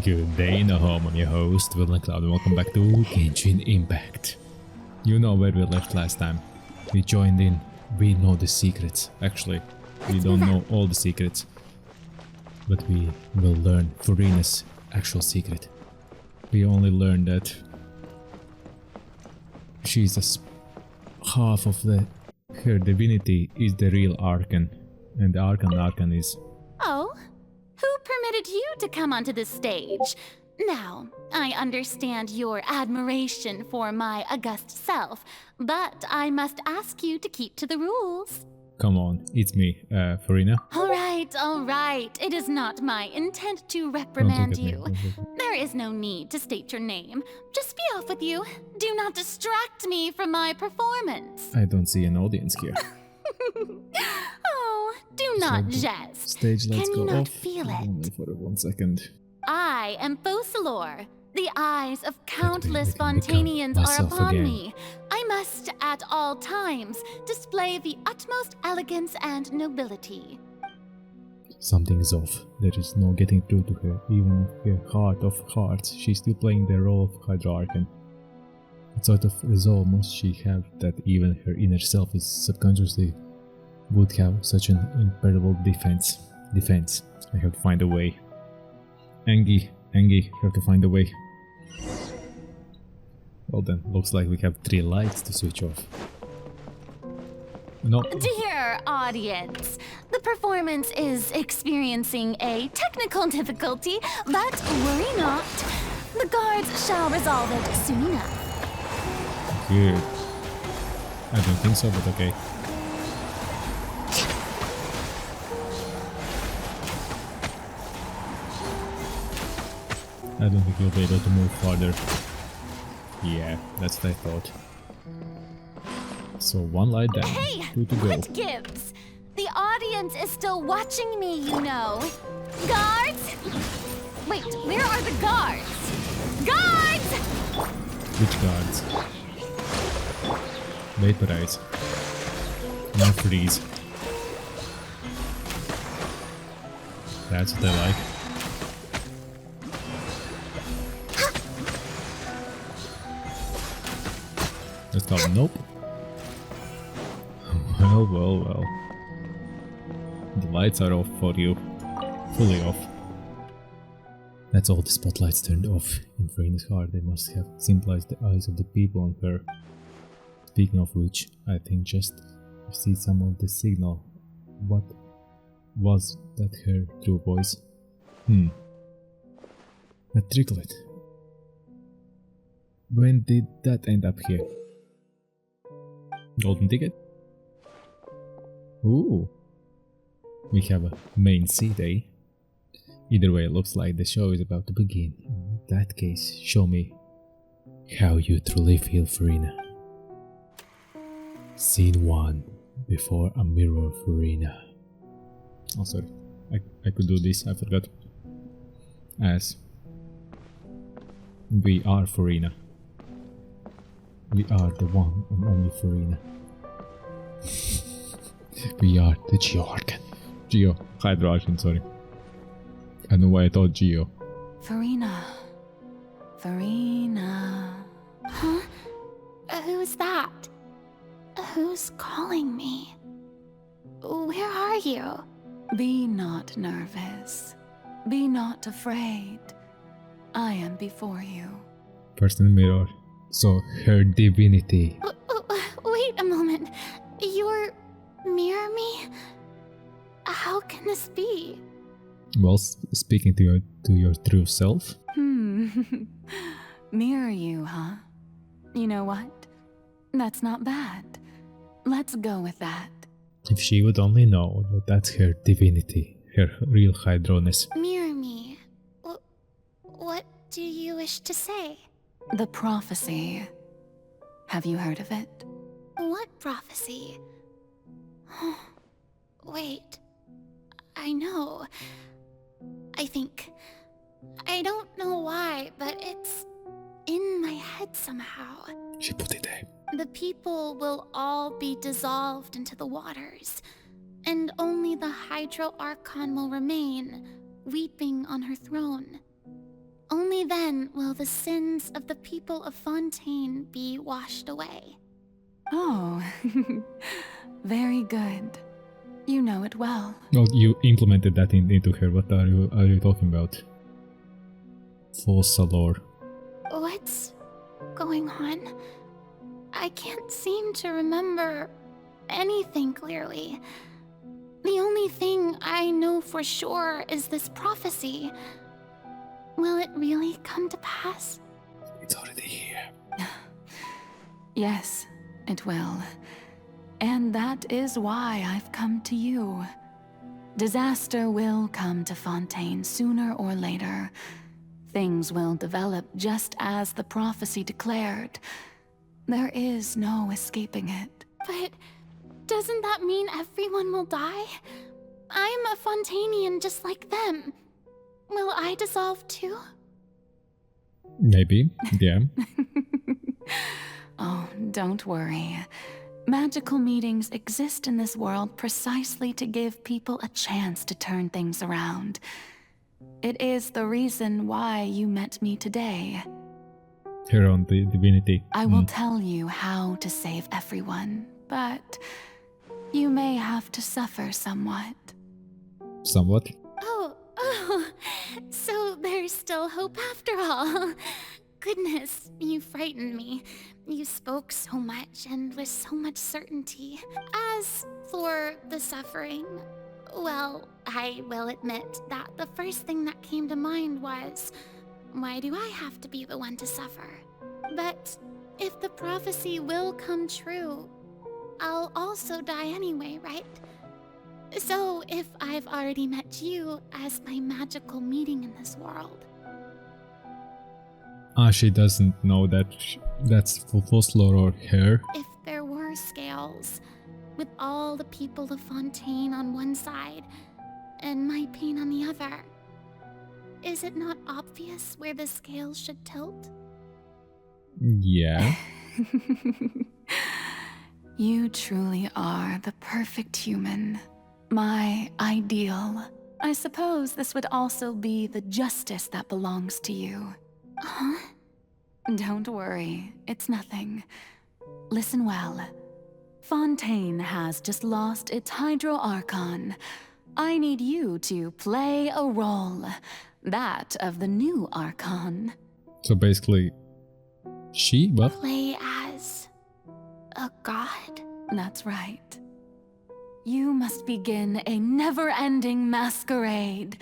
Good day, Nahom, I'm your host, VillainCloud, and welcome back to Genshin Impact. You know where we left last time. We joined in, we know the secrets. Actually, we don't know all the secrets, but we will learn Furina's actual secret. We only learned that she's half of her divinity is the real Archon, and the Archon is... Oh? Who permitted you to come onto this stage? Now, I understand your admiration for my august self, but I must ask you to keep to the rules. Come on, it's me, Furina. All right. It is not my intent to reprimand you. There is no need to state your name. Just be off with you. Do not distract me from my performance. I don't see an audience here. Oh, do not jest. Stage lights Can go you not off. feel it? Only for 1 second. I am Focalor. The eyes of countless Let me become Fontanians are myself upon again. me. I must, at all times, display the utmost elegance and nobility. Something is off. There is no getting through to her. Even in her heart of hearts, she's still playing the role of Hydra Archon. What sort of resolve must she have that even her inner self is subconsciously would have such an incredible defense? I have to find a way. Angie, have to find a way. Well then, looks like we have 3 lights to switch off. No. Dear audience, the performance is experiencing a technical difficulty, but worry not. The guards shall resolve it soon enough. Good. I don't think so, but okay. I don't think you'll be able to move farther. Yeah, that's what I thought. So 1 light down, Hey, 2 to go. what gives? The audience is still watching me, you know. Guards? Wait, where are the guards? Guards! Which guards? Vaporize. Now freeze. That's what I like. Let's go. Nope. Well. The lights are off for you. Fully off. That's all the spotlights turned off. In Furina's heart, they must have symbolized the eyes of the people on her. Speaking of which, I think just to see some of the signal. What was that her true voice? A tricklet. When did that end up here? Golden ticket? Ooh. We have a main seat, eh? Either way, it looks like the show is about to begin. In that case, show me how you truly feel, Furina. Scene 1. Before a mirror, Furina. Oh, sorry. I could do this, I forgot. As we are Furina. We are the one and only Furina. We are the Geo Hydra Archon, sorry. I don't know why I thought Geo. Furina. Huh? Who's that? Who's calling me? Where are you? Be not nervous. Be not afraid. I am before you. Person mirror. So her divinity. Wait a moment. You're mirror me? How can this be? Well, speaking to your true self. Mirror you, huh? You know what? That's not bad. Let's go with that. If she would only know that that's her divinity, her real Hydroness. Mirror me. What do you wish to say? The prophecy. Have you heard of it? What prophecy? Wait. I know. I don't know why, but it's in my head somehow. She put it there. The people will all be dissolved into the waters, and only the Hydro Archon will remain, weeping on her throne. then will the sins of the people of Fontaine be washed away. Oh, very good. You know it well. Well, you implemented that into her. What are you talking about? False lore. What's going on? I can't seem to remember anything clearly. The only thing I know for sure is this prophecy. Will it really come to pass? It's already here. Yes, it will. And that is why I've come to you. Disaster will come to Fontaine sooner or later. Things will develop just as the prophecy declared. There is no escaping it. But doesn't that mean everyone will die? I'm a Fontainian just like them. Will I dissolve too? Maybe, yeah. Oh, don't worry. Magical meetings exist in this world precisely to give people a chance to turn things around. It is the reason why you met me today. Her own divinity. I will tell you how to save everyone, but you may have to suffer somewhat. Somewhat. Oh, so there's still hope after all. Goodness, you frightened me. You spoke so much and with so much certainty. As for the suffering, well, I will admit that the first thing that came to mind was, why do I have to be the one to suffer? But if the prophecy will come true, I'll also die anyway, right? So if I've already met you as my magical meeting in this world. She doesn't know that that's false lore or her. If there were scales, with all the people of Fontaine on one side and my pain on the other, is it not obvious where the scales should tilt? Yeah. You truly are the perfect human. My ideal. I suppose this would also be the justice that belongs to you. Huh? Don't worry, it's nothing. Listen well. Fontaine has just lost its Hydro Archon. I need you to play a role. That of the new Archon. So basically, what? Play as a god? That's right. You must begin a never-ending masquerade.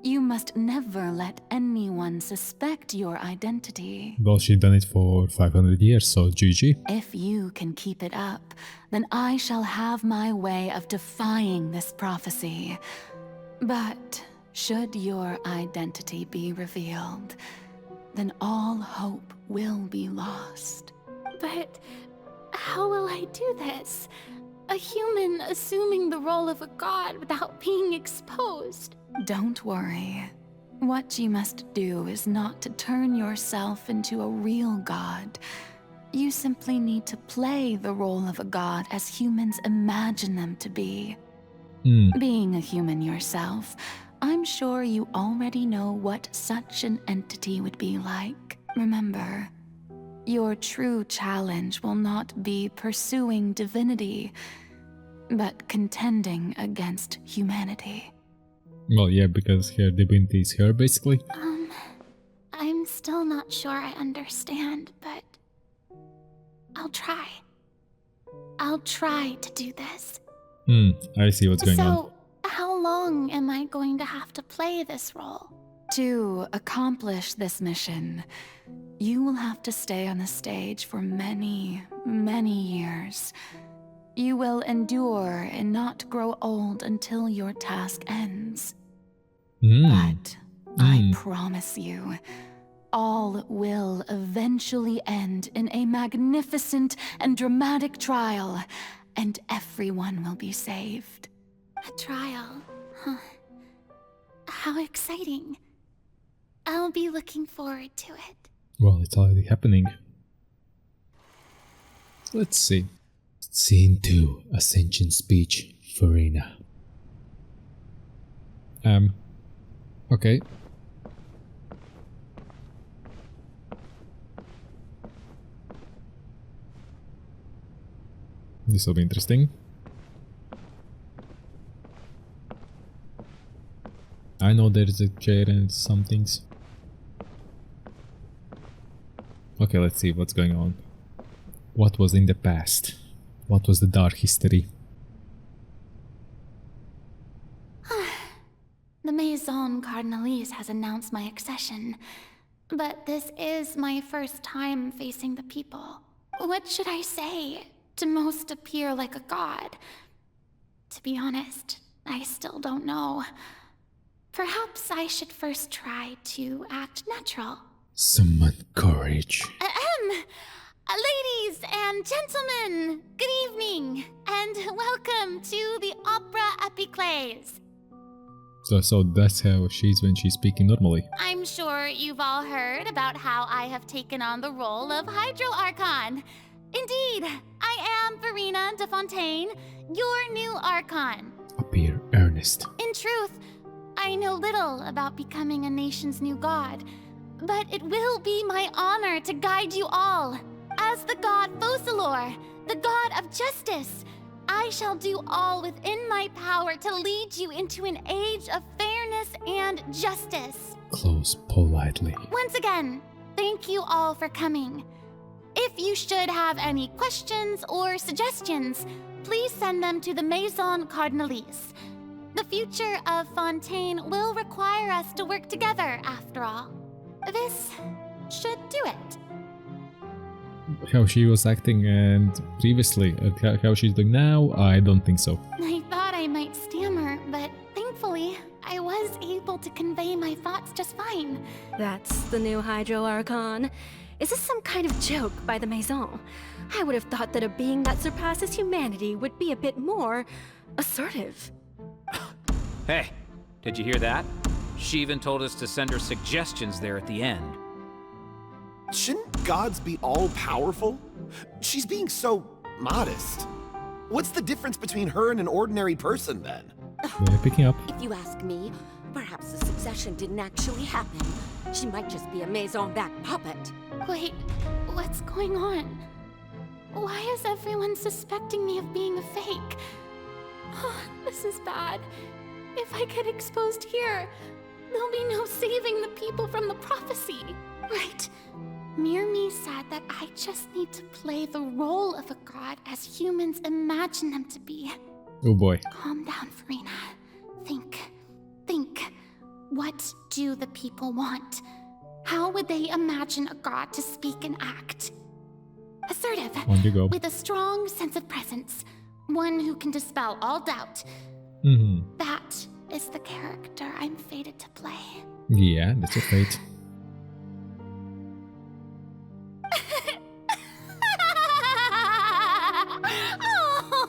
You must never let anyone suspect your identity. Well, she's done it for 500 years, so GG. If you can keep it up, then I shall have my way of defying this prophecy. But should your identity be revealed, then all hope will be lost. But how will I do this? A human assuming the role of a god without being exposed. Don't worry. What you must do is not to turn yourself into a real god. You simply need to play the role of a god as humans imagine them to be. Being a human yourself, I'm sure you already know what such an entity would be like. Remember, your true challenge will not be pursuing divinity, but contending against humanity. Well, yeah, because her divinity is her, basically. I'm still not sure I understand, but I'll try. I'll try to do this. I see what's going on. So, how long am I going to have to play this role? To accomplish this mission, you will have to stay on the stage for many, many years. You will endure and not grow old until your task ends. But I promise you, all will eventually end in a magnificent and dramatic trial, and everyone will be saved. A trial, huh? How exciting. I'll be looking forward to it. Well, it's already happening. Let's see. Scene 2, Ascension Speech, Farina. Okay. This will be interesting. I know there's a chair and some things. Okay, let's see what's going on. What was in the past? What was the dark history? The Maison Cardinalise has announced my accession, but this is my first time facing the people. What should I say to most appear like a god? To be honest, I still don't know. Perhaps I should first try to act natural. Summon courage. Ladies and gentlemen, good evening, and welcome to the Opera Epiclese. So that's how she's when she's speaking normally. I'm sure you've all heard about how I have taken on the role of Hydro Archon. Indeed, I am Verena de Fontaine, your new Archon. Appear earnest. In truth, I know little about becoming a nation's new god, but it will be my honor to guide you all. As the god Focalor, the god of justice, I shall do all within my power to lead you into an age of fairness and justice. Close politely. Once again, thank you all for coming. If you should have any questions or suggestions, please send them to the Maison Cardinalise. The future of Fontaine will require us to work together, after all. This should do it. How she was acting and previously, how she's doing now, I don't think so. I thought I might stammer, but thankfully, I was able to convey my thoughts just fine. That's the new Hydro Archon. Is this some kind of joke by the Maison? I would have thought that a being that surpasses humanity would be a bit more assertive. Hey, did you hear that? She even told us to send her suggestions there at the end. Shouldn't gods be all-powerful? She's being so modest. What's the difference between her and an ordinary person, then? They're picking up. If you ask me, perhaps the succession didn't actually happen. She might just be a Maison-backed puppet. Wait, what's going on? Why is everyone suspecting me of being a fake? Oh, this is bad. If I get exposed here, there'll be no saving the people from the prophecy. Right. Mirmi said that I just need to play the role of a god as humans imagine them to be. Oh boy. Calm down, Verena. Think. What do the people want? How would they imagine a god to speak and act? Assertive, On you go. with a strong sense of presence. One who can dispel all doubt. That is the character I'm fated to play. Yeah, that's your fate.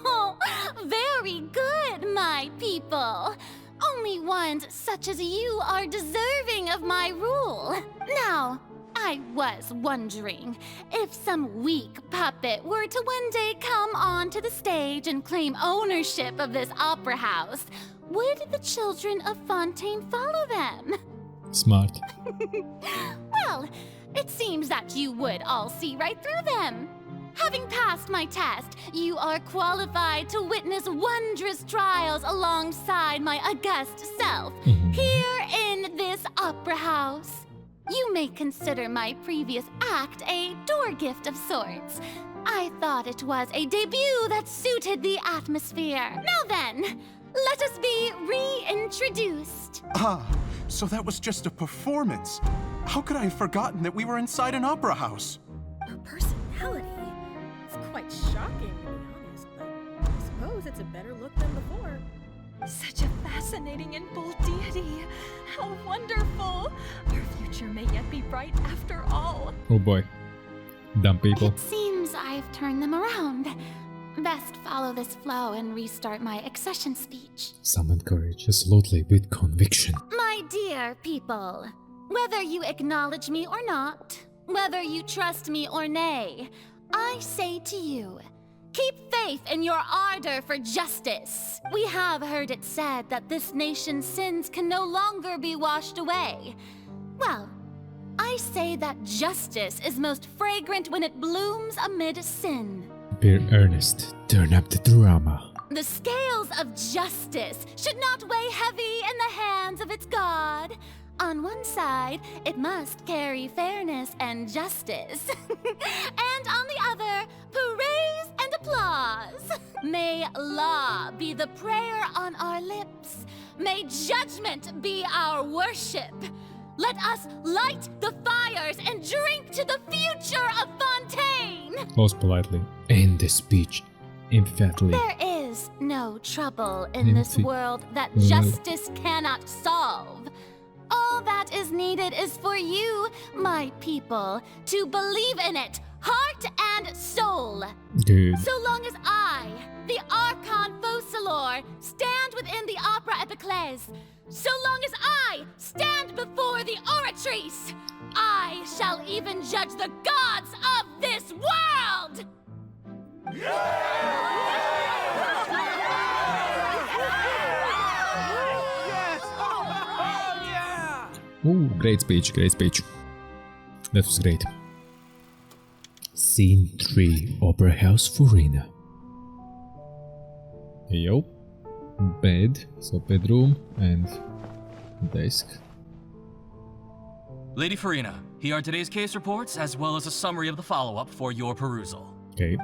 Oh, very good, my people. Only ones such as you are deserving of my rule. Now, I was wondering if some weak puppet were to one day come onto the stage and claim ownership of this opera house, would the children of Fontaine follow them? Smart. Well, it seems that you would all see right through them. Having passed my test, you are qualified to witness wondrous trials alongside my august self, here in this opera house. You may consider my previous act a door gift of sorts. I thought it was a debut that suited the atmosphere. Now then, let us be reintroduced. Ah, so that was just a performance. How could I have forgotten that we were inside an opera house? Her personality. It's quite shocking, to be honest, but I suppose it's a better look than before. Such a fascinating and bold deity. How wonderful. Our future may yet be bright after all. Oh boy. Dumb people. It seems I've turned them around. Best follow this flow and restart my accession speech. Summon courage, absolutely, with conviction. My dear people, whether you acknowledge me or not, whether you trust me or nay, I say to you, keep faith in your ardor for justice. We have heard it said that this nation's sins can no longer be washed away. Well, I say that justice is most fragrant when it blooms amid sin. Appear earnest. Turn up the drama. The scales of justice should not weigh heavy in the hands of its god. On one side, it must carry fairness and justice. And on the other, praise and applause. May law be the prayer on our lips. May judgment be our worship. Let us light the fires and drink to the future of Fontaine. Most politely. End the speech. Emphatically. There is no trouble in this world that justice cannot solve. All that is needed is for you, my people, to believe in it, heart and soul. Good. So long as I, the Archon Focalor, stand within the Opera Epiclese, so long as I stand before the Oratrice, I shall even judge the gods of this world! Oh, great speech, great speech. That was great. Scene 3, Opera House Furina. Yo. Bed, so bedroom and desk. Lady Furina, here are today's case reports as well as a summary of the follow-up for your perusal. Okay.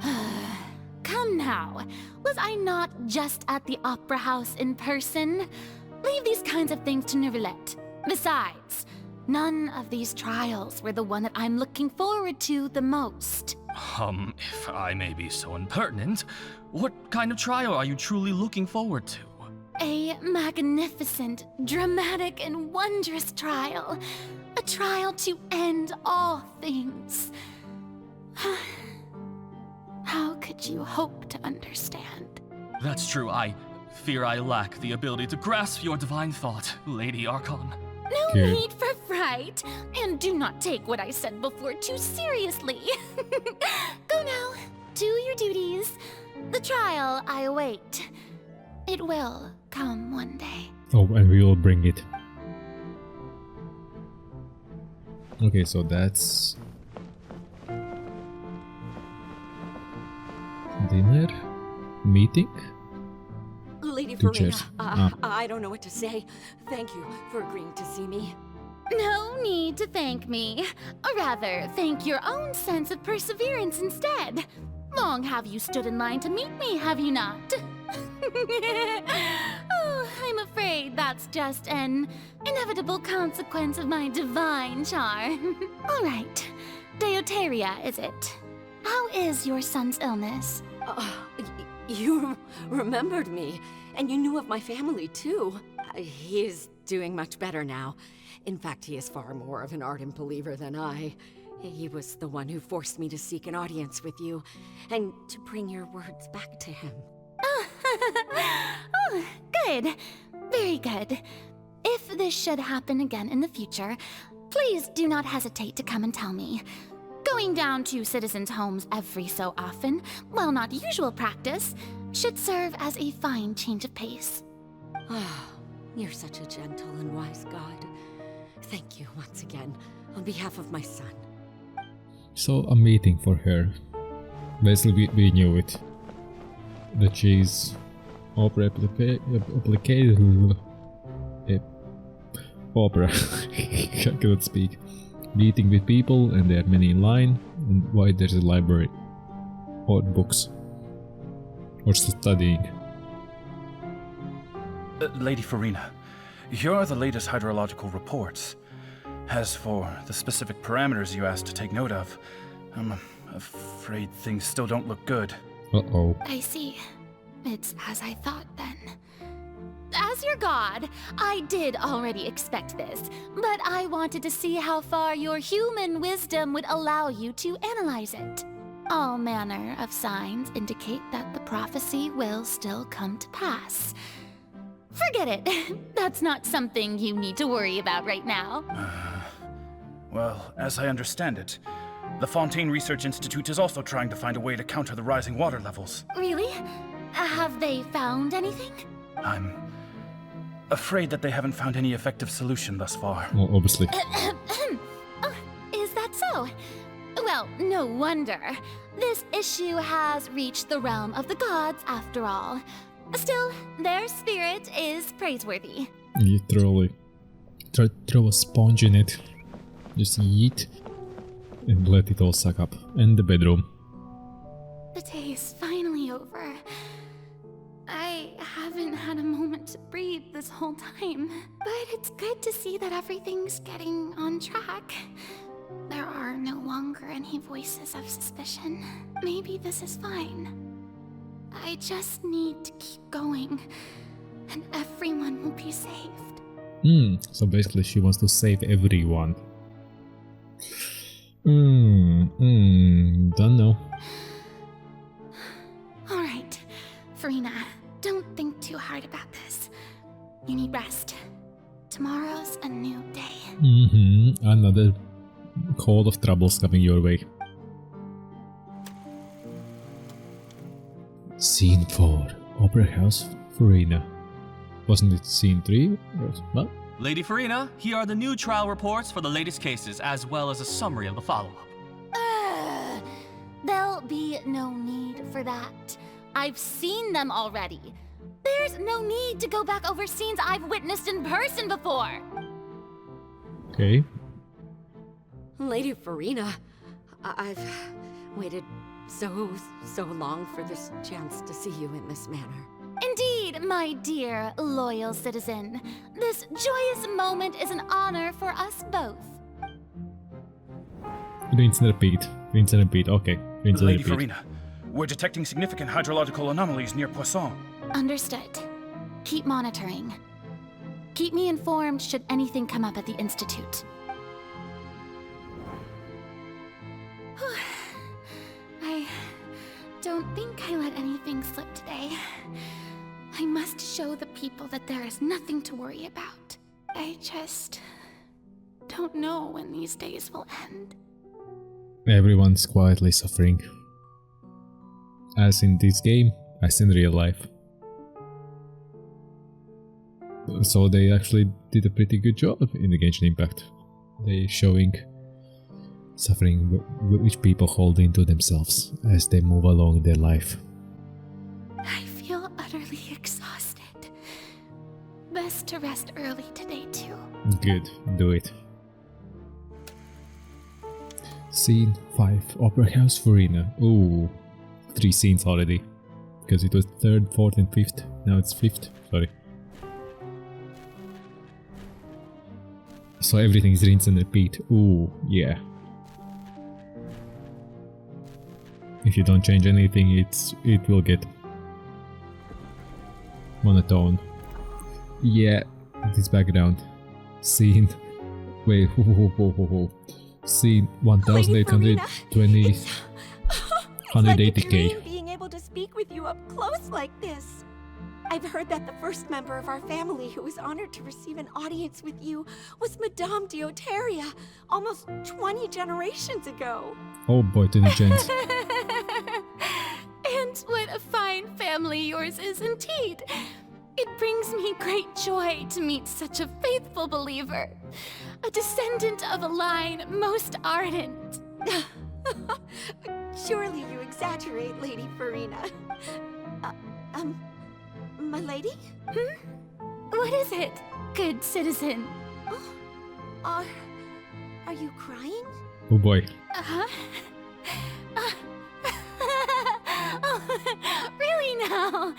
Come now, was I not just at the Opera House in person? Leave these kinds of things to Neuvillette. Besides, none of these trials were the one that I'm looking forward to the most. If I may be so impertinent, what kind of trial are you truly looking forward to? A magnificent, dramatic, and wondrous trial. A trial to end all things. How could you hope to understand? That's true, I fear I lack the ability to grasp your divine thought, Lady Archon. No need for fright, and do not take what I said before too seriously. Go now, do your duties. The trial I await. It will come one day. Oh, and we will bring it. Okay, so that's dinner, meeting. Lady Two Furina, chairs. I don't know what to say. Thank you for agreeing to see me. No need to thank me. Or rather, thank your own sense of perseverance instead. Long have you stood in line to meet me, have you not? Oh, I'm afraid that's just an inevitable consequence of my divine charm. All right, Deoteria, is it? How is your son's illness? You remembered me, and you knew of my family too. He is doing much better now. In fact, he is far more of an ardent believer than I. He was the one who forced me to seek an audience with you, and to bring your words back to him. Oh, good. Very good. If this should happen again in the future, please do not hesitate to come and tell me. Going down to citizens' homes every so often, while not usual practice, should serve as a fine change of pace. You're such a gentle and wise god. Thank you once again, on behalf of my son. So a meeting for her. Basically, we knew it. That she's opera opera. I cannot speak. Meeting with people, and there are many in line, and why there's a library or books or studying. Lady Furina, here are the latest hydrological reports. As for the specific parameters you asked to take note of, I'm afraid things still don't look good. Uh-oh. I see. It's as I thought then. As your god, I did already expect this, but I wanted to see how far your human wisdom would allow you to analyze it. All manner of signs indicate that the prophecy will still come to pass. Forget it. That's not something you need to worry about right now. Well, as I understand it, the Fontaine Research Institute is also trying to find a way to counter the rising water levels. Really? Have they found anything? I'm afraid that they haven't found any effective solution thus far. Well, obviously. Oh, is that so? Well, no wonder. This issue has reached the realm of the gods after all. Still, their spirit is praiseworthy. Literally. Throw a sponge in it. Just yeet. And let it all suck up. And the bedroom. The day is finally over. I haven't had a moment to breathe this whole time. But it's good to see that everything's getting on track. There are no longer any voices of suspicion. Maybe this is fine. I just need to keep going, and everyone will be saved. So basically she wants to save everyone. Don't know. Alright, Farina, don't think too hard about this. You need rest. Tomorrow's a new day. Another call of troubles coming your way. Scene 4. Opera House, Farina. Wasn't it scene 3? What? Lady Farina, here are the new trial reports for the latest cases, as well as a summary of the follow-up. There'll be no need for that. I've seen them already. There's no need to go back over scenes I've witnessed in person before. Okay. Lady Farina, I've waited so long for this chance to see you in this manner. Indeed, my dear, loyal citizen. This joyous moment is an honor for us both. Rinse and repeat. Rinse and repeat. Okay. Rinse and Lady repeat. Farina, we're detecting significant hydrological anomalies near Poisson. Understood. Keep monitoring. Keep me informed should anything come up at the Institute. I don't think I let anything slip today. I must show the people that there is nothing to worry about. I just don't know when these days will end. Everyone's quietly suffering. As in this game, as in real life. So they actually did a pretty good job in the Genshin Impact. They showing suffering which people hold into themselves as they move along their life. I feel utterly exhausted. Best to rest early today too. Good, do it. Scene 5, Opera House, Farina. Ooh, 3 scenes already. Because it was 3rd, 4th and 5th. Now it's 5th, sorry. So everything is rinse and repeat. Ooh, yeah. If you don't change anything, it will get monotone. Yeah, this background. Scene. Wait, Scene 1820. 180k. Being able to speak with you up close like this. I've heard that the first member of our family who was honored to receive an audience with you was Madame Dioteria, almost 20 generations ago. Oh boy, to the gents. And what a fine family yours is indeed. It brings me great joy to meet such a faithful believer, a descendant of a line most ardent. Surely you exaggerate, Lady Farina. My lady? What is it, good citizen? Are you crying? Oh boy. Uh-huh. Really now?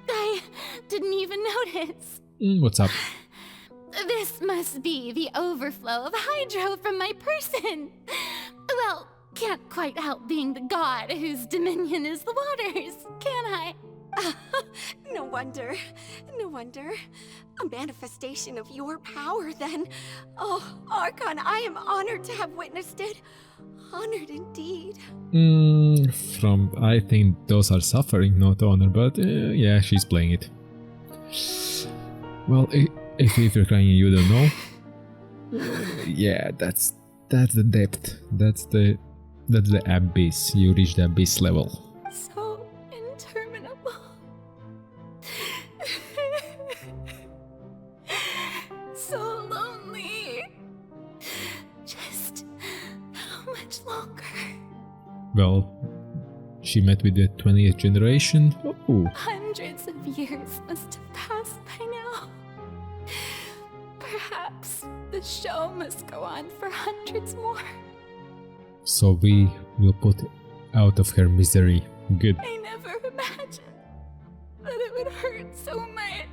I didn't even notice. What's up? This must be the overflow of hydro from my person. Well, can't quite help being the god whose dominion is the waters, can I? No wonder. No wonder. A manifestation of your power, then. Oh, Archon, I am honored to have witnessed it. Honored indeed. I think those are suffering, not honor, but yeah, she's playing it. Well, if you're crying and you don't know, yeah, that's the depth. That's the abyss. You reach the abyss level. So interminable. So lonely. Just how much longer? Well, she met with the 20th generation. Oh, Hundreds of years must have passed by now. Perhaps the show must go on for hundreds more. so we will put out of her misery. Good. I never imagined that it would hurt so much.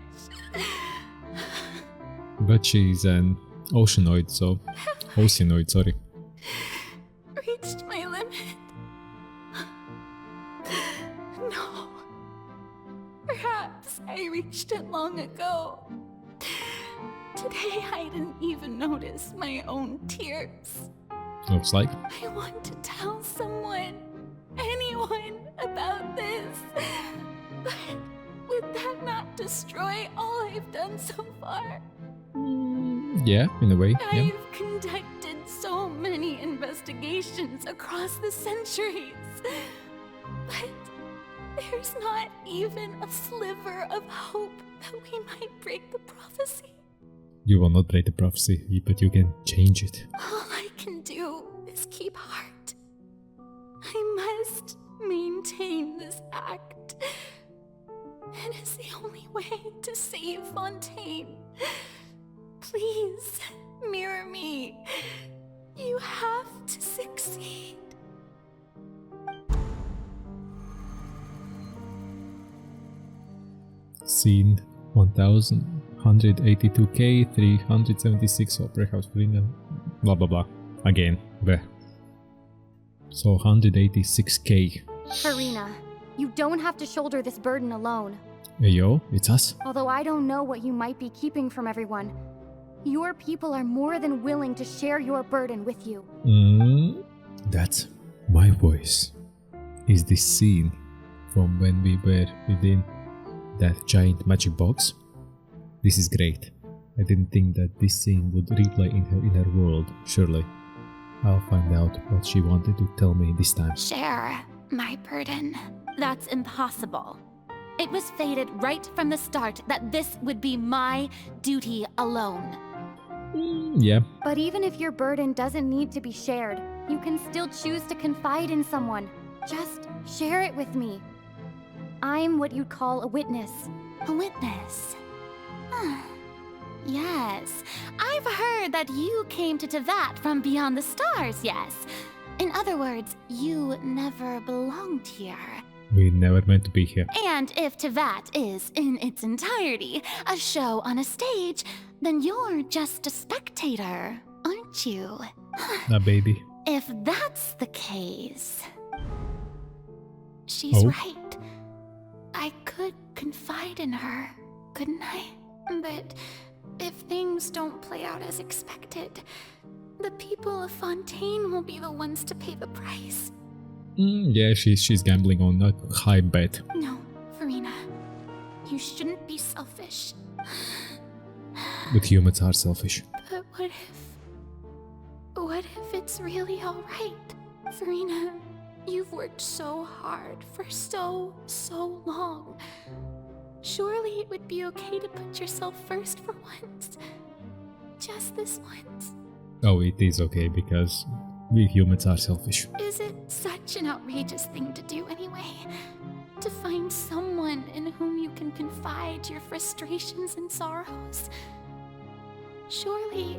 But she's an oceanoid, sorry. Reached my limit. No. Perhaps I reached it long ago. Today I didn't even notice my own tears. Looks like. I want to tell someone, anyone, about this. But would that not destroy all I've done so far? Yeah, in a way. Yeah. I've conducted so many investigations across the centuries. But there's not even a sliver of hope that we might break the prophecy. You will not break the prophecy, but you can change it. All I can do is keep heart. I must maintain this act. It is the only way to save Fontaine. Please, mirror me. You have to succeed. Scene 1182k 376 Opera House Verena. Blah blah blah. Again. Bleh. So 186k. Farina, you don't have to shoulder this burden alone. Hey yo, it's us. Although I don't know what you might be keeping from everyone, your people are more than willing to share your burden with you. That's my voice. Is this scene from when we were within that giant magic box? This is great. I didn't think that this scene would replay in her inner world, surely. I'll find out what she wanted to tell me this time. Share my burden. That's impossible. It was fated right from the start that this would be my duty alone. Yeah. But even if your burden doesn't need to be shared, you can still choose to confide in someone. Just share it with me. I'm what you'd call a witness. A witness? Yes, I've heard that you came to Tevat from beyond the stars, yes. In other words, you never belonged here. We never meant to be here. And if Tevat is, in its entirety, a show on a stage, then you're just a spectator, aren't you? Baby. If that's the case... She's right. I could confide in her, couldn't I? But if things don't play out as expected, the people of Fontaine will be the ones to pay the price. Yeah, she's gambling on a high bet. No, Farina. You shouldn't be selfish. But humans are selfish. But what if it's really alright? Farina, you've worked so hard for so long. Surely it would be okay to put yourself first for once. Just this once. Oh, it is okay because we humans are selfish. Is it such an outrageous thing to do anyway? To find someone in whom you can confide your frustrations and sorrows? Surely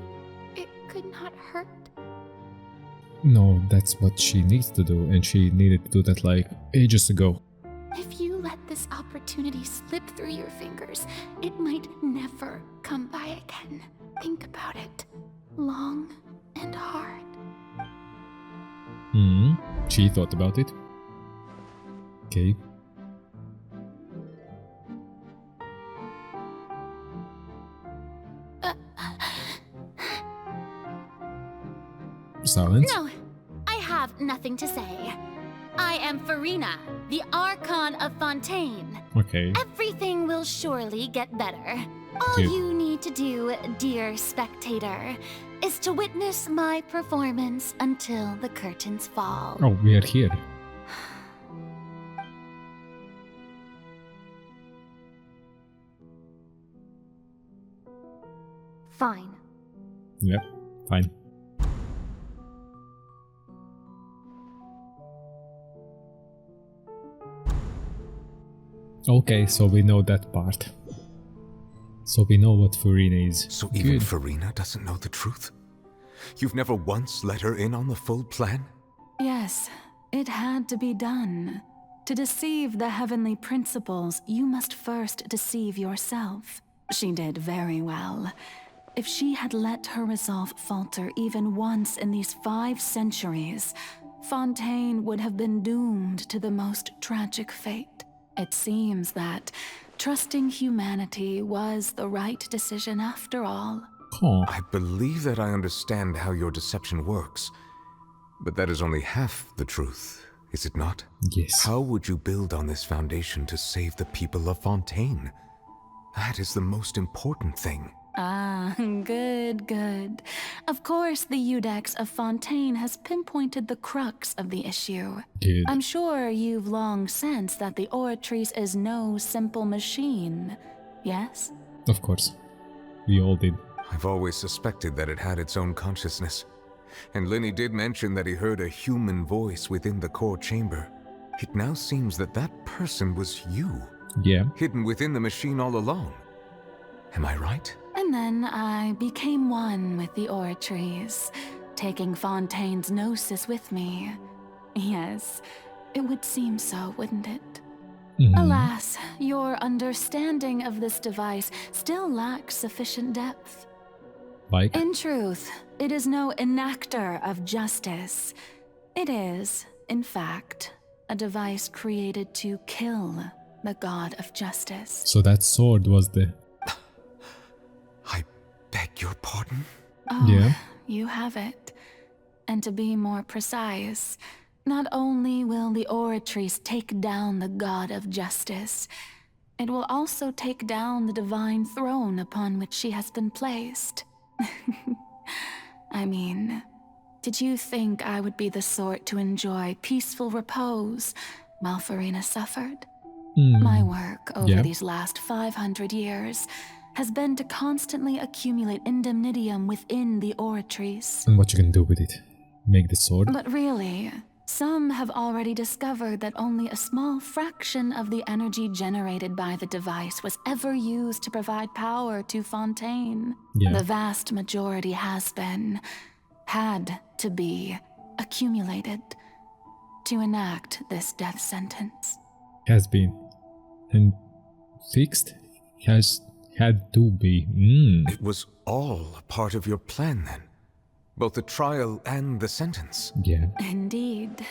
it could not hurt. No, that's what she needs to do, and she needed to do that like ages ago. If you let this opportunity slip through your fingers, it might never come by again. Think about it. Long and hard. She thought about it. Okay. Silence? No, I have nothing to say. I am Farina, the Archon of Fontaine. Okay. Everything will surely get better. All Good. you need to do, dear spectator, is to witness my performance until the curtains fall. Oh, we are here. Fine. Yep, fine. Okay, so we know that part. So we know what Farina is. So even Good. Farina doesn't know the truth? You've never once let her in on the full plan? Yes, it had to be done. To deceive the heavenly principles, you must first deceive yourself. She did very well. If she had let her resolve falter even once in these 5 centuries, Fontaine would have been doomed to the most tragic fate. It seems that trusting humanity was the right decision after all. Huh. I believe that I understand how your deception works, but that is only half the truth, is it not? Yes. How would you build on this foundation to save the people of Fontaine? That is the most important thing. Ah, good. Of course, the Iudex of Fontaine has pinpointed the crux of the issue. Good. I'm sure you've long sensed that the Oratrice is no simple machine, yes? Of course. We all did. I've always suspected that it had its own consciousness. And Lenny did mention that he heard a human voice within the core chamber. It now seems that that person was you, Yeah. hidden within the machine all along. Am I right? And then I became one with the Oratrice, taking Fontaine's gnosis with me. Yes, it would seem so, wouldn't it? Alas, your understanding of this device still lacks sufficient depth. Like? In truth, it is no enactor of justice. It is, in fact, a device created to kill the god of justice. So that sword was the... I beg your pardon? Oh, Yeah. you have it. And to be more precise, not only will the Oratrice take down the god of justice, it will also take down the divine throne upon which she has been placed. I mean, did you think I would be the sort to enjoy peaceful repose while Farina suffered? My work over these last 500 years has been to constantly accumulate indemnitium within the Oratrice. And what you can do with it? Make the sword? But really, some have already discovered that only a small fraction of the energy generated by the device was ever used to provide power to Fontaine. Yeah. The vast majority had to be accumulated to enact this death sentence. Has been. And fixed? Had to be. It was all a part of your plan then? Both the trial and the sentence? Yeah. Indeed.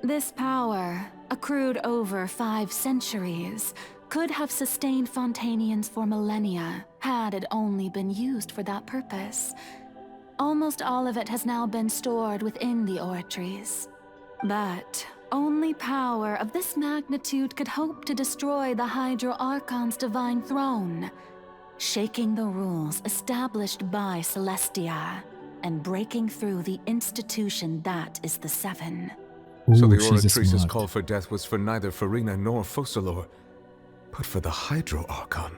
This power, accrued over 5 centuries, could have sustained Fontainians for millennia had it only been used for that purpose. Almost all of it has now been stored within the Oratrice. But only power of this magnitude could hope to destroy the Hydro Archon's divine throne, shaking the rules established by Celestia, and breaking through the institution that is the Seven. Ooh, So the she's Oratrice's smart. call for death was for neither Farina nor Focalor, but for the Hydro Archon.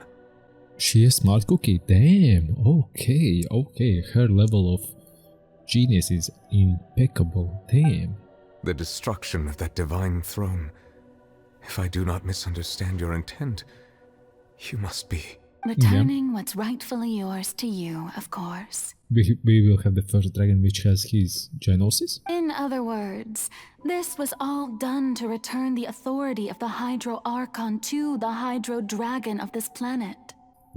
She a smart cookie. Damn. Okay. Her level of genius is impeccable. Damn. The destruction of that divine throne. If I do not misunderstand your intent, you must be... Returning what's rightfully yours to you, of course. We will have the first dragon which has his Genosis? In other words, this was all done to return the authority of the Hydro Archon to the Hydro Dragon of this planet.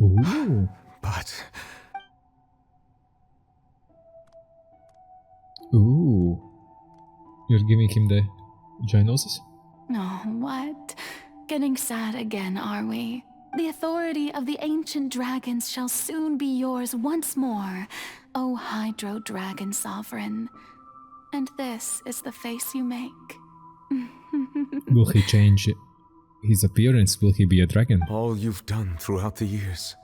Ooh. But... Ooh. You're giving him the Genosis? Oh, what? Getting sad again, are we? The authority of the ancient dragons shall soon be yours once more, O Hydro Dragon Sovereign. And this is the face you make. Will he change his appearance? Will he be a dragon? all you've done throughout the years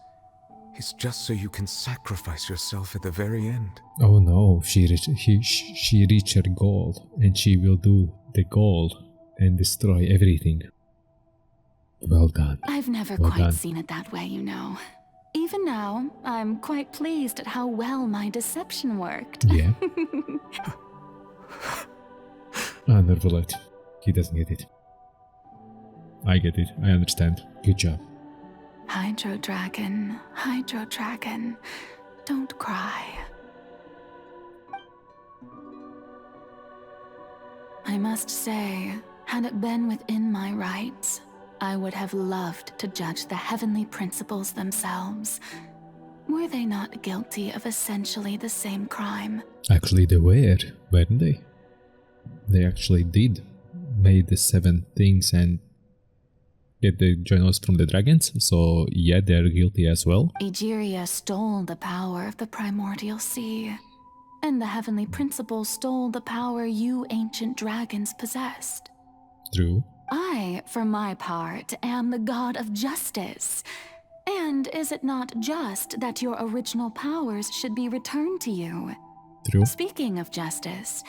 is just so you can sacrifice yourself at the very end. Oh no, she reached her goal, and she will do the goal and destroy everything. Well done. I've never Well quite done. seen it that way, you know. Even now, I'm quite pleased at how well my deception worked. Yeah. Never let. He doesn't get it. I get it. I understand. Good job. Hydro Dragon, don't cry. I must say, had it been within my rights, I would have loved to judge the heavenly principles themselves. Were they not guilty of essentially the same crime? Actually, they were, weren't they? They actually did made the 7 things and get the journals from the dragons, so yeah, they're guilty as well. Egeria stole the power of the primordial sea, and the heavenly principles stole the power you ancient dragons possessed. True. I, for my part, am the god of justice. And is it not just that your original powers should be returned to you? True. Speaking of justice,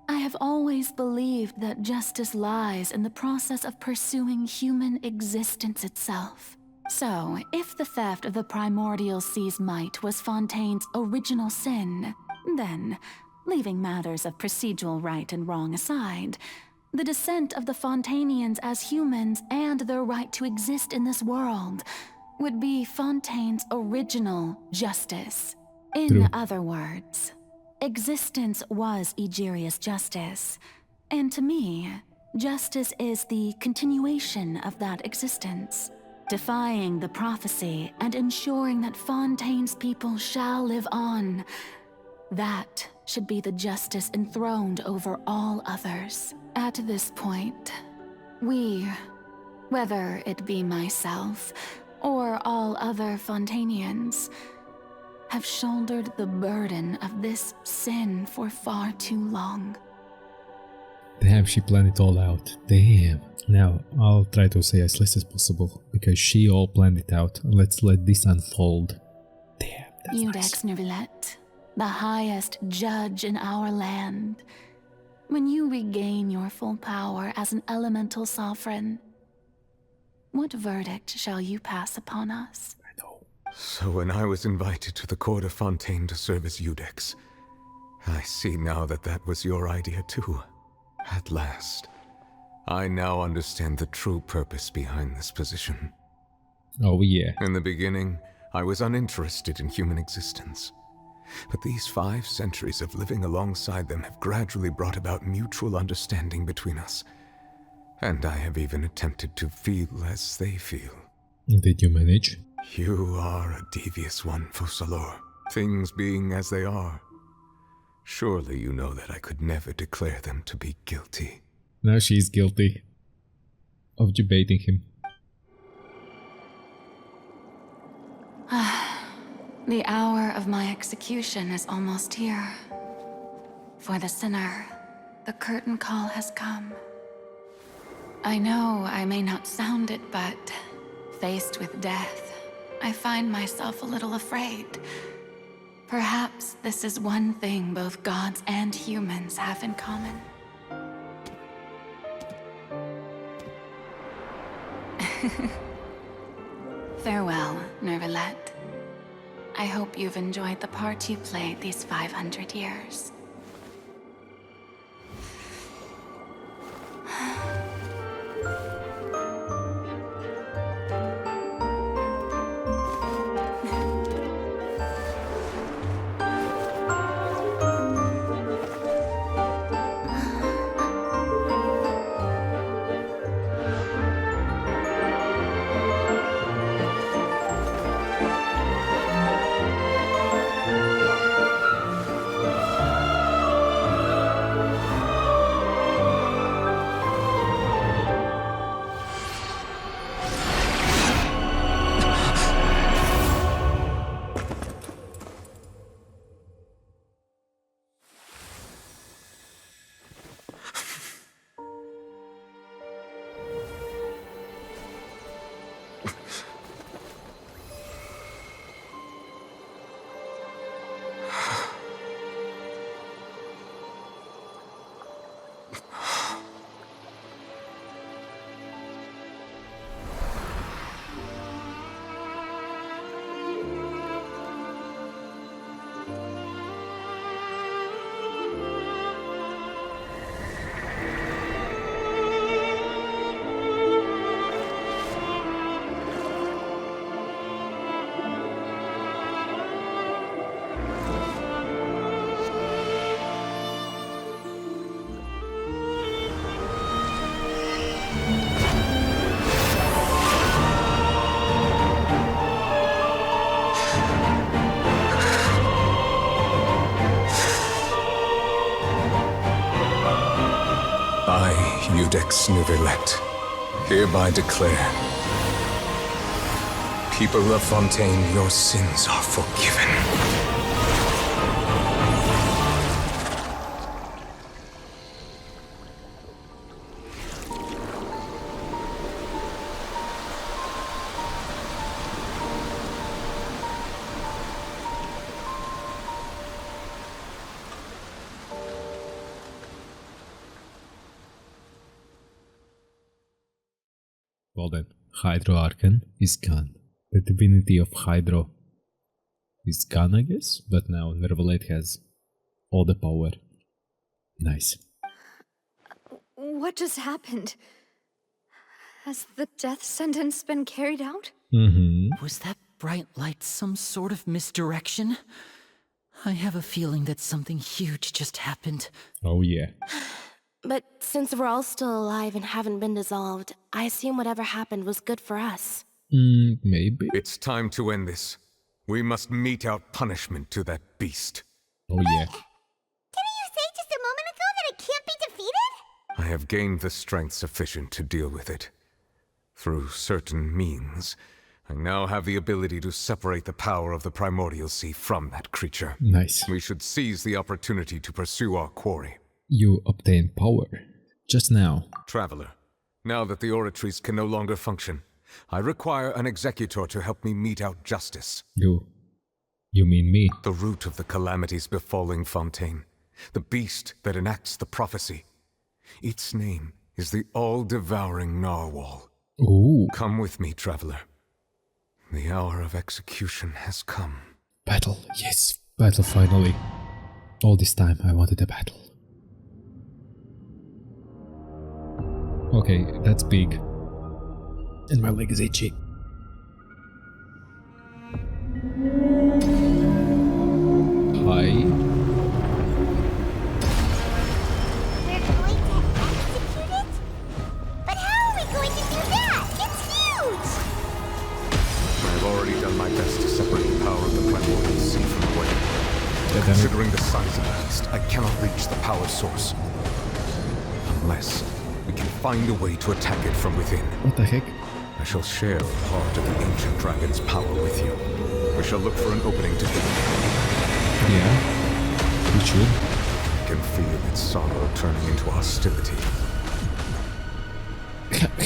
I have always believed that justice lies in the process of pursuing human existence itself. So, if the theft of the primordial sea's might was Fontaine's original sin, then, leaving matters of procedural right and wrong aside, the descent of the Fontanians as humans and their right to exist in this world would be Fontaine's original justice. In True. other words, existence was Egeria's justice, and to me, justice is the continuation of that existence, defying the prophecy and ensuring that Fontaine's people shall live on. That should be the justice enthroned over all others. At this point, we, whether it be myself or all other Fontanians, have shouldered the burden of this sin for far too long. Damn, she planned it all out. Damn. Now, I'll try to say as less as possible, because she all planned it out. Let's let this unfold. Damn, that's Iudex Neuvillette, the highest judge in our land. When you regain your full power as an elemental sovereign, what verdict shall you pass upon us? I know. So when I was invited to the court of Fontaine to serve as Iudex, I see now that that was your idea too. At last, I now understand the true purpose behind this position. Oh yeah. In the beginning, I was uninterested in human existence. But these 5 centuries of living alongside them have gradually brought about mutual understanding between us. And I have even attempted to feel as they feel. Did you manage? You are a devious one, Fussalor. Things being as they are, surely you know that I could never declare them to be guilty. Now she's guilty of debating him. The hour of my execution is almost here. For the sinner, the curtain call has come. I know I may not sound it, but faced with death, I find myself a little afraid. Perhaps this is one thing both gods and humans have in common. Farewell, Neuvillette. I hope you've enjoyed the part you played these 500 years. Judex Nuvelet, hereby declare, people of Fontaine, your sins are forgiven. Well then, Hydro Arcan is gone. The divinity of Hydro is gone, I guess, but now Nervalate has all the power. Nice. What just happened? Has the death sentence been carried out? Was that bright light some sort of misdirection? I have a feeling that something huge just happened. Oh yeah. But since we're all still alive and haven't been dissolved, I assume whatever happened was good for us. Maybe. It's time to end this. We must mete out punishment to that beast. Oh yeah. Didn't you say just a moment ago that it can't be defeated? I have gained the strength sufficient to deal with it. Through certain means, I now have the ability to separate the power of the Primordial Sea from that creature. Nice. We should seize the opportunity to pursue our quarry. You obtain power. Just now. Traveler, now that the oratories can no longer function, I require an executor to help me mete out justice. You mean me? The root of the calamities befalling Fontaine. The beast that enacts the prophecy. Its name is the all-devouring Narwhal. Ooh. Come with me, traveler. The hour of execution has come. Battle. Yes. Battle finally. All this time I wanted a battle. Okay, that's big. And my leg is itchy. Hi. We're going to execute it? But how are we going to do that? It's huge! I have already done my best to separate the power of the Primordial Sea from the way. Considering the size of the beast, I cannot reach the power source. Unless we can find a way to attack it from within. What the heck? I shall share a part of the ancient dragon's power with you. We shall look for an opening together. Yeah, we should. I can feel its sorrow turning into hostility.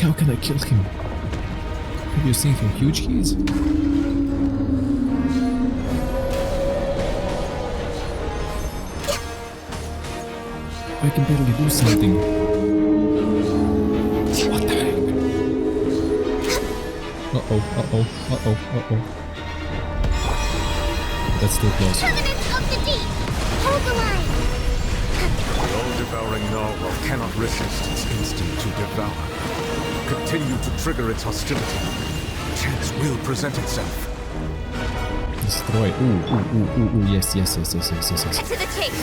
How can I kill him? Have you seen how huge he is? I can barely do something. What the heck? Uh-oh. That's too close. Covenants of the deep! Hold the line! The all-devouring narwhal cannot resist its instinct to devour. Continue to trigger its hostility. Chance will present itself. Destroy. Ooh, yes. To the chase!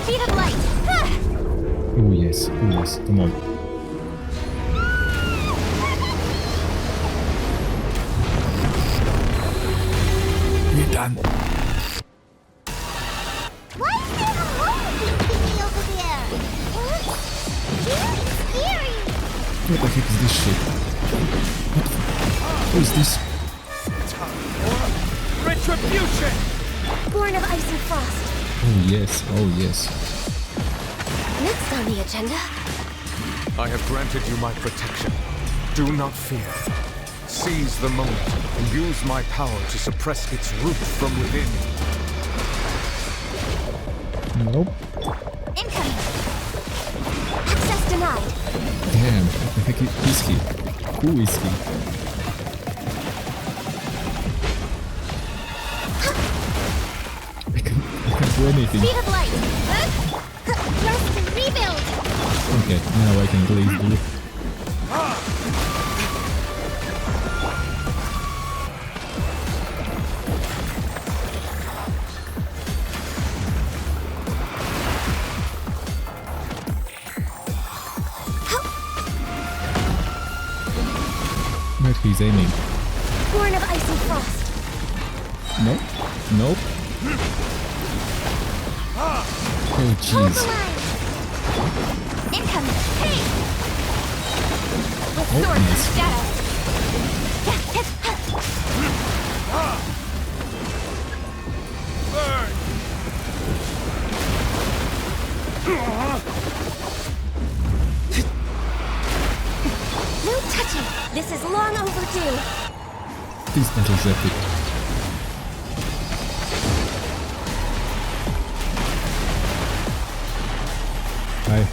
Speed of light! Ooh, yes, come on. We're done. Why is there a monkey thingy over there? It looks really scary! What the heck is this shit? What is this? Retribution! Born of ice and frost. Oh yes. Next on the agenda. I have granted you my protection. Do not fear. Seize the moment and use my power to suppress its root from within. Nope. Incoming. Access denied. Damn, what the heck is he? Who is he? I can't do anything. Speed of light! Thrust and rebuild! Okay, now I can glaze blue. Where he's aiming? Born of ice and frost. Nope. Oh jeez. Incoming! Hey! With sword and shadow! Burn! No touching! This is long overdue! This battle is epic. I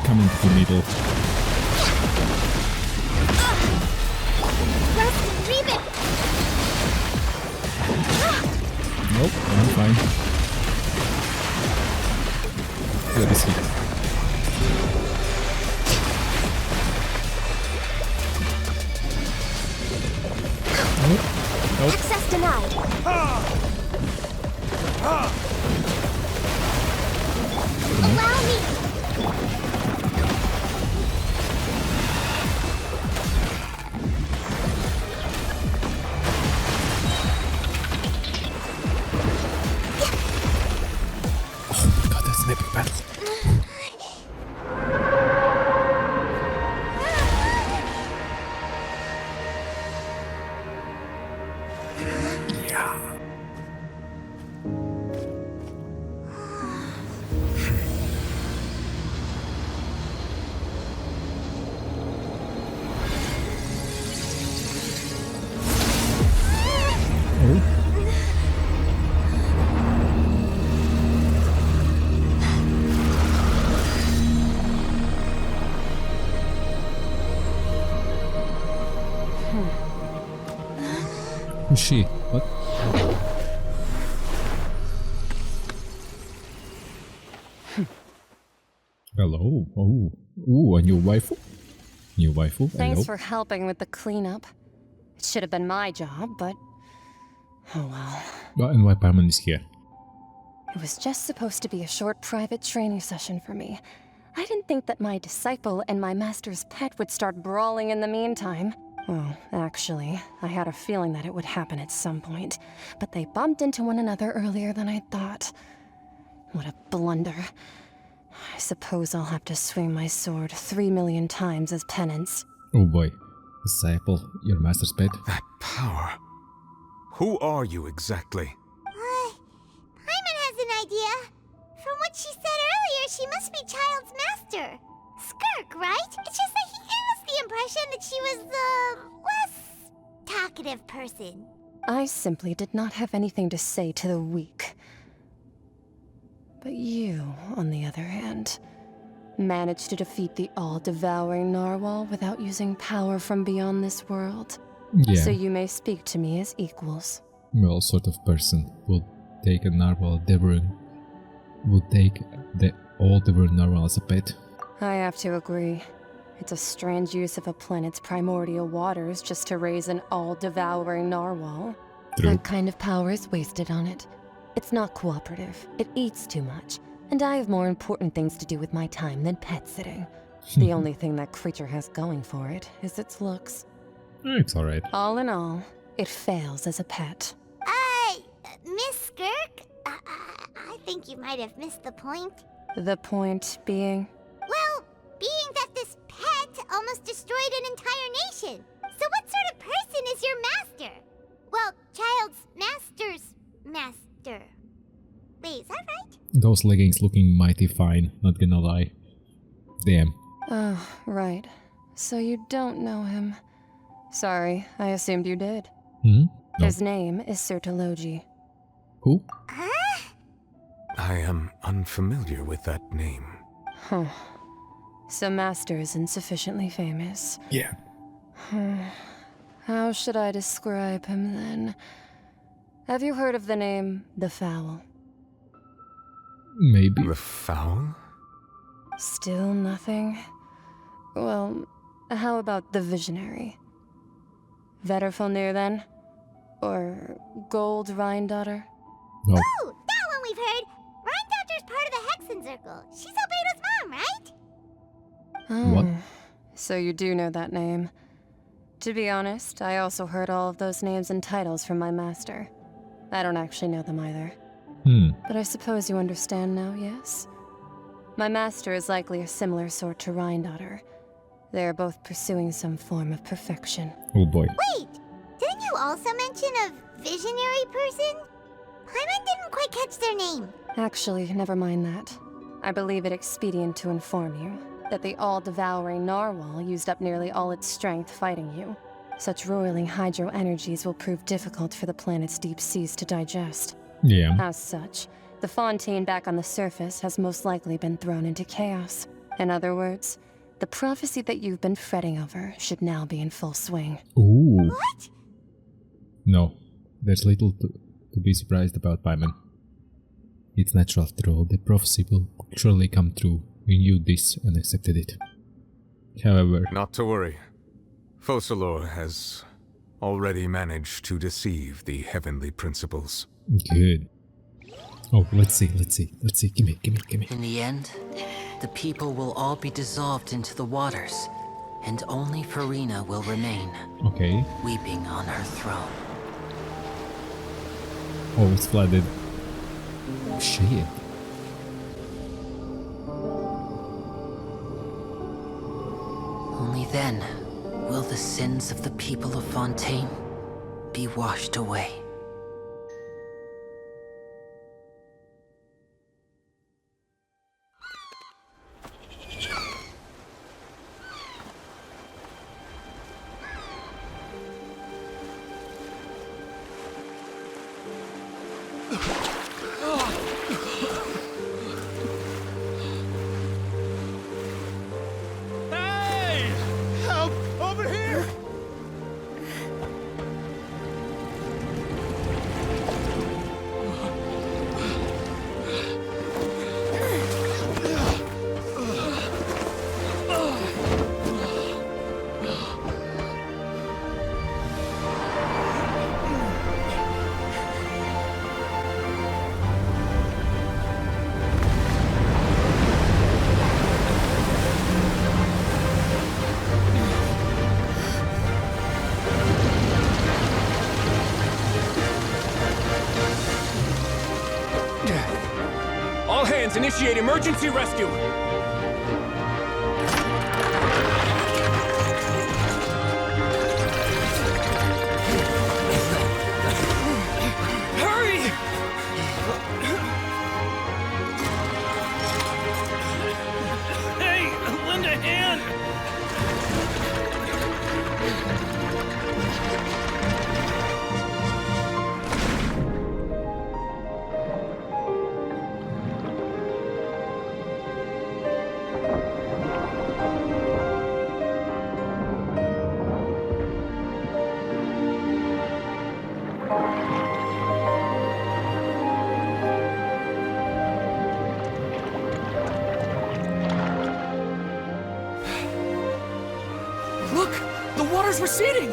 come into the middle. Rust, Reebit! Nope, I'm fine. Where is he? Nope. Access denied! Allow me! Oh my god, that's an epic battle. Who's she? What? Hello. Oh. Ooh, a new waifu? New waifu? Thanks Hello. for helping with the cleanup. It should have been my job, but... oh well. Oh, and why Paimon is here? It was just supposed to be a short private training session for me. I didn't think that my disciple and my master's pet would start brawling in the meantime. Well, actually, I had a feeling that it would happen at some point, but they bumped into one another earlier than I thought. What a blunder. I suppose I'll have to swing my sword 3 million times as penance. Oh boy. Disciple, your master's pet? That power. Who are you exactly? Paimon has an idea. From what she said earlier, she must be Child's master. Skirk, right? It's just that he gave us the impression that she was the less talkative person. I simply did not have anything to say to the weak. But you, on the other hand, managed to defeat the all-devouring narwhal without using power from beyond this world. Yeah. So you may speak to me as equals. Well, sort of person would take a narwhal devouring. Would take the all-devouring narwhal as a pet. I have to agree. It's a strange use of a planet's primordial waters just to raise an all-devouring narwhal. True. That kind of power is wasted on it. It's not cooperative. It eats too much. And I have more important things to do with my time than pet sitting. The only thing that creature has going for it is its looks. It's alright. All in all, it fails as a pet. Miss Skirk? I think you might have missed the point. The point being? Well, being that this pet almost destroyed an entire nation. So what sort of person is your master? Well, Child's master's master. Wait, is that right? Those leggings looking mighty fine, not gonna lie. Damn. Oh, right. So you don't know him. Sorry, I assumed you did. Hmm? No. His name is Sertologi. Who? I am unfamiliar with that name. Huh. So Master isn't sufficiently famous. Yeah. How should I describe him then? Have you heard of the name The Fowl? Maybe. The Fowl? Still nothing? Well, how about the Visionary? Vetterfulnir then? Or Gold Rhine-Daughter? No. Oh, that one we've heard. Rhine-Daughter's part of the Hexen Circle. She's Albedo's mom, right? Oh, What? so you do know that name. To be honest, I also heard all of those names and titles from my master. I don't actually know them either. Hmm. But I suppose you understand now, yes? My master is likely a similar sort to Rhindaughter. They are both pursuing some form of perfection. Oh boy. Wait! Didn't you also mention a visionary person? Paimon didn't quite catch their name. Actually, never mind that. I believe it expedient to inform you that the all-devouring narwhal used up nearly all its strength fighting you. Such roiling hydro energies will prove difficult for the planet's deep seas to digest. Yeah. As such, the Fontaine back on the surface has most likely been thrown into chaos. In other words, the prophecy that you've been fretting over should now be in full swing. Ooh. What? No, there's little to be surprised about, Paimon. It's natural after all. The prophecy will surely come true. We knew this and accepted it. However... Not to worry. Focalor has already managed to deceive the heavenly principles. Good. Oh, let's see. Gimme. In the end, the people will all be dissolved into the waters, and only Farina will remain. Okay. Weeping on her throne. Oh, it's flooded. Shit. Only then will the sins of the people of Fontaine be washed away. All hands, initiate emergency rescue! Hurry! Hey, lend a hand! Look! The water's receding!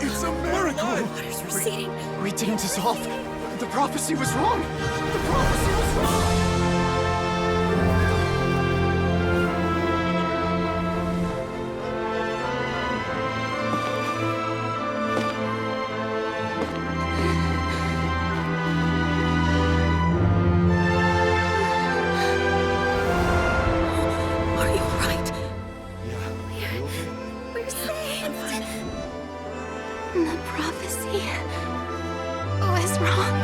It's a miracle! The water's receding! We didn't dissolve! The prophecy was wrong! The prophecy was wrong! We're saved. The prophecy was wrong.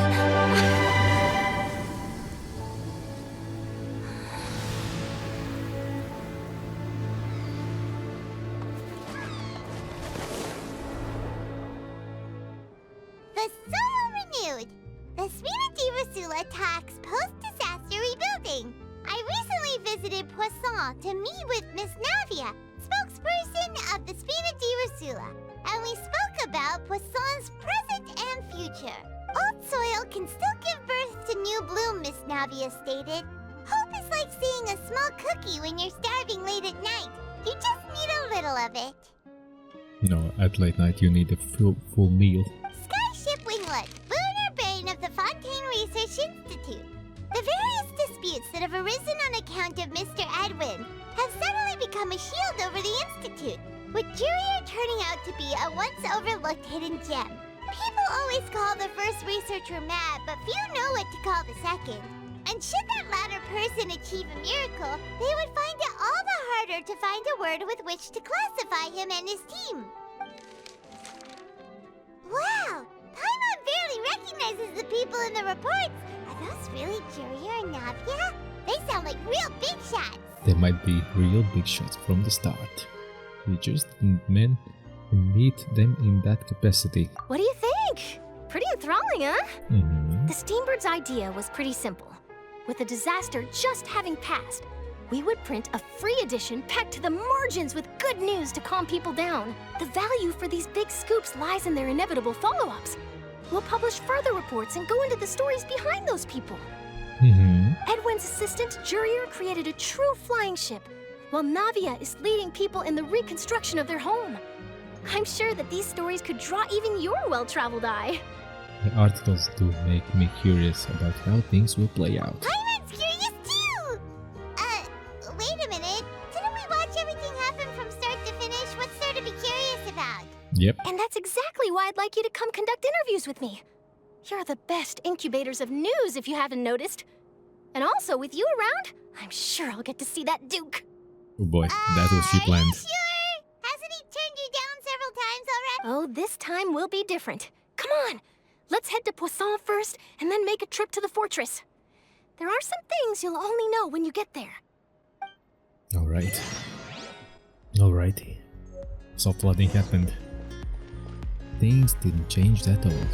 The Solo renewed. The Spina di Rosula talks post-disaster rebuilding. I recently visited Poisson to meet with Miss Navia, spokesperson of the Spina di Rosula, and we spoke about Poisson's present and future. Old soil can still give birth to new bloom, Miss Navia stated. Hope is like seeing a small cookie when you're starving late at night. You just need a little of it. You know, at late night you need a full meal. Skyship Winglet, lunar brain of the Fontaine Research Institute. The various disputes that have arisen on account of Mr. Edwin have suddenly become a shield over the Institute, with Jurier turning out to be a once-overlooked hidden gem. People always call the first researcher mad, but few know what to call the second. And should that latter person achieve a miracle, they would find it all the harder to find a word with which to classify him and his team. Wow! Paimon barely recognizes the people in the reports. Are those really Jurier and Navia? They sound like real big shots. There might be real big shots from the start. We just didn't meet them in that capacity. What do you think? Pretty enthralling, huh? The Steambird's idea was pretty simple. With the disaster just having passed, we would print a free edition packed to the margins with good news to calm people down. The value for these big scoops lies in their inevitable follow-ups. We'll publish further reports and go into the stories behind those people. Edwin's assistant, Jurier, created a true flying ship, while Navia is leading people in the reconstruction of their home. I'm sure that these stories could draw even your well-traveled eye. The articles do make me curious about how things will play out. Paimon's curious too! Wait a minute. Didn't we watch everything happen from start to finish? What's there to be curious about? Yep. And that's exactly why I'd like you to come conduct interviews with me. You're the best incubators of news, if you haven't noticed. And also, with you around, I'm sure I'll get to see that Duke. Oh boy, that was she planned. Are you sure? Hasn't he turned you down several times already? Oh, this time will be different. Come on! Let's head to Poisson first, and then make a trip to the fortress. There are some things you'll only know when you get there. Alright. Alrighty. Soft flooding happened. Things didn't change at all.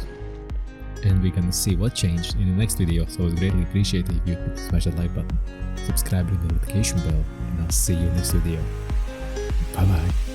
And we're gonna see what changed in the next video, so I'd greatly appreciate it if you could smash that like button, subscribe with the notification bell, and I'll see you next video. Bye bye.